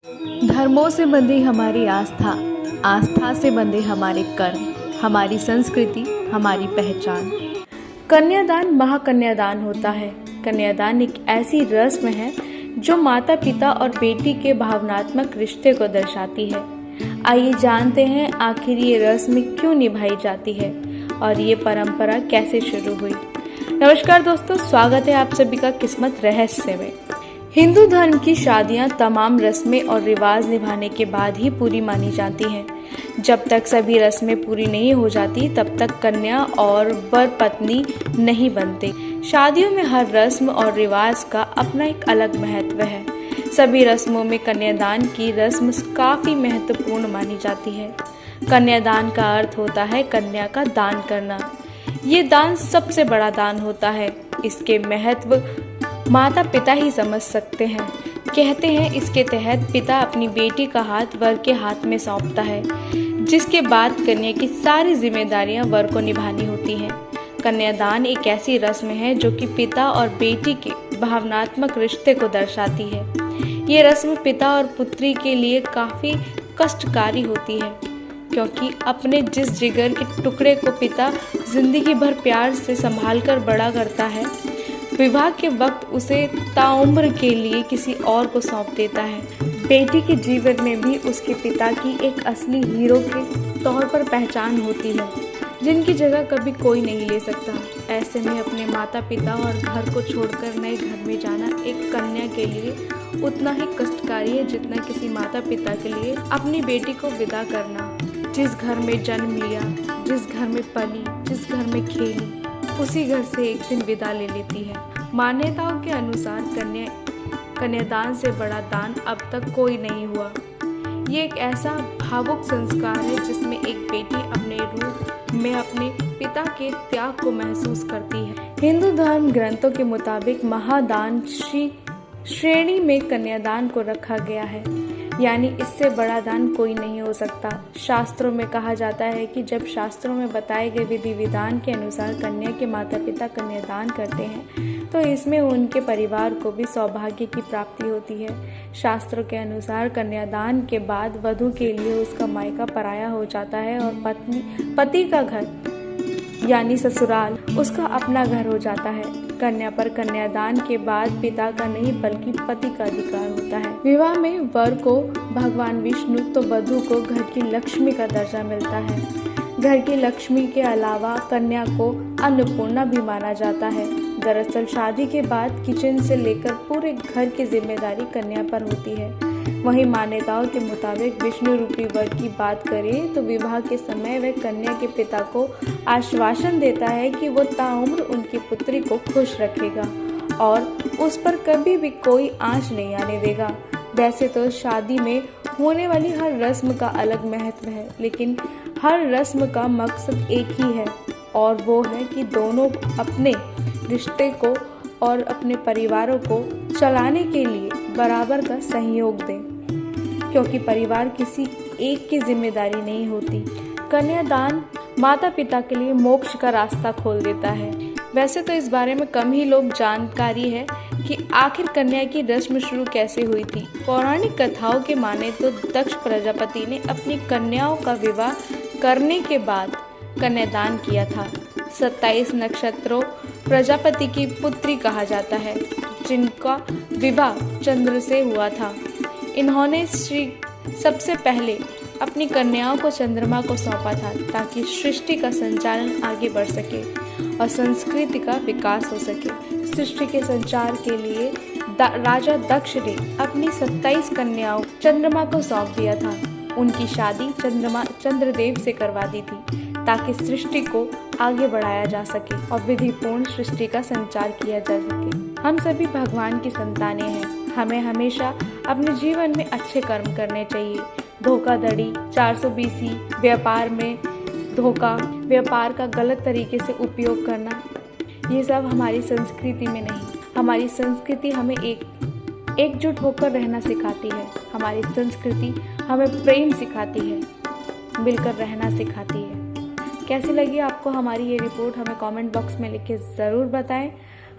धर्मों से बंधी हमारी आस्था, आस्था से बंधे हमारे कर्म, हमारी संस्कृति, हमारी पहचान। कन्यादान महाकन्यादान होता है। कन्यादान एक ऐसी रस्म है जो माता पिता और बेटी के भावनात्मक रिश्ते को दर्शाती है। आइए जानते हैं आखिर ये रस्म क्यों निभाई जाती है और ये परंपरा कैसे शुरू हुई। नमस्कार दोस्तों, स्वागत है आप सभी का किस्मत रहस्य में। हिंदू धर्म की शादियां तमाम रस्में और रिवाज निभाने के बाद ही पूरी मानी जाती हैं। जब तक सभी रस्में पूरी नहीं हो जाती तब तक कन्या और वर पत्नी नहीं बनते। शादियों में हर रस्म और रिवाज का अपना एक अलग महत्व है। सभी रस्मों में कन्यादान की रस्म काफी महत्वपूर्ण मानी जाती है। कन्यादान का अर्थ होता है कन्या का दान करना। ये दान सबसे बड़ा दान होता है। इसके महत्व माता पिता ही समझ सकते हैं। कहते हैं इसके तहत पिता अपनी बेटी का हाथ वर के हाथ में सौंपता है, जिसके बाद कन्या की सारी जिम्मेदारियां वर को निभानी होती हैं। कन्यादान एक ऐसी रस्म है जो कि पिता और बेटी के भावनात्मक रिश्ते को दर्शाती है। ये रस्म पिता और पुत्री के लिए काफ़ी कष्टकारी होती है, क्योंकि अपने जिस जिगर के टुकड़े को पिता जिंदगी भर प्यार से संभाल कर बड़ा करता है, विवाह के वक्त उसे ताउम्र के लिए किसी और को सौंप देता है। बेटी के जीवन में भी उसके पिता की एक असली हीरो के तौर पर पहचान होती है, जिनकी जगह कभी कोई नहीं ले सकता। ऐसे में अपने माता पिता और घर को छोड़कर नए घर में जाना एक कन्या के लिए उतना ही कष्टकारी है जितना किसी माता पिता के लिए अपनी बेटी को विदा करना। जिस घर में जन्म लिया, जिस घर में पली, जिस घर में खेली, उसी घर से एक दिन विदा ले लेती है। मान्यताओं के अनुसार कन्यादान से बड़ा दान अब तक कोई नहीं हुआ। ये एक ऐसा भावुक संस्कार है जिसमें एक बेटी अपने रूप में अपने पिता के त्याग को महसूस करती है। हिंदू धर्म ग्रंथों के मुताबिक महादान श्रेणी में कन्यादान को रखा गया है, यानी इससे बड़ा दान कोई नहीं हो सकता। शास्त्रों में कहा जाता है कि जब शास्त्रों में बताए गए विधि विधान के अनुसार कन्या के माता पिता कन्यादान करते हैं तो इसमें उनके परिवार को भी सौभाग्य की प्राप्ति होती है। शास्त्रों के अनुसार कन्यादान के बाद वधू के लिए उसका मायका पराया हो जाता है और पति का घर यानी ससुराल उसका अपना घर हो जाता है। कन्या पर कन्यादान के बाद पिता का नहीं बल्कि पति का अधिकार होता है। विवाह में वर को भगवान विष्णु तो वधू को घर की लक्ष्मी का दर्जा मिलता है। घर की लक्ष्मी के अलावा कन्या को अन्नपूर्णा भी माना जाता है। दरअसल शादी के बाद किचन से लेकर पूरे घर की जिम्मेदारी कन्या पर होती है। वहीं मान्यताओं के मुताबिक विष्णु रूपी वर की बात करें तो विवाह के समय वह कन्या के पिता को आश्वासन देता है कि वो ताउम्र उनकी पुत्री को खुश रखेगा और उस पर कभी भी कोई आंच नहीं आने देगा। वैसे तो शादी में होने वाली हर रस्म का अलग महत्व है, लेकिन हर रस्म का मकसद एक ही है और वो है कि दोनों अपने रिश्ते को और अपने परिवारों को चलाने के लिए बराबर का सहयोग दें, क्योंकि परिवार किसी एक की जिम्मेदारी नहीं होती। कन्यादान माता पिता के लिए मोक्ष का रास्ता खोल देता है। वैसे तो इस बारे में कम ही लोग जानकारी है कि आखिर कन्या की रस्म शुरू कैसे हुई थी। पौराणिक कथाओं के माने तो दक्ष प्रजापति ने अपनी कन्याओं का विवाह करने के बाद कन्यादान किया था। 27 नक्षत्रों प्रजापति की पुत्री कहा जाता है, जिनका विवाह चंद्र से हुआ था। इन्होंने सबसे पहले अपनी कन्याओं को चंद्रमा को सौंपा था ताकि सृष्टि का संचालन आगे बढ़ सके और संस्कृति का विकास हो सके। सृष्टि के संचार के लिए राजा दक्ष ने अपनी 27 कन्याओं चंद्रमा को सौंप दिया था। उनकी शादी चंद्रदेव से करवा दी थी ताकि सृष्टि को आगे बढ़ाया जा सके और विधिपूर्ण सृष्टि का संचार किया जा सके। हम सभी भगवान की संतानें हैं। हमें हमेशा अपने जीवन में अच्छे कर्म करने चाहिए। धोखाधड़ी, 420, व्यापार में धोखा, व्यापार का गलत तरीके से उपयोग करना, ये सब हमारी संस्कृति में नहीं। हमारी संस्कृति हमें एकजुट होकर रहना सिखाती है। हमारी संस्कृति हमें प्रेम सिखाती है, मिलकर रहना सिखाती है। कैसी लगी आपको हमारी ये रिपोर्ट, हमें कमेंट बॉक्स में लिख के ज़रूर बताएं।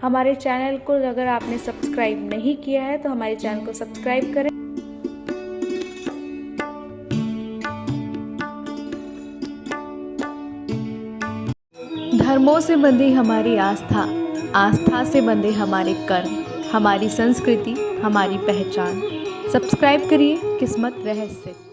हमारे चैनल को अगर आपने सब्सक्राइब नहीं किया है तो हमारे चैनल को सब्सक्राइब करें। धर्मों से बंधी हमारी आस्था, आस्था से बंधे हमारे कर्म, हमारी संस्कृति, हमारी पहचान। सब्सक्राइब करिए किस्मत रहस्य।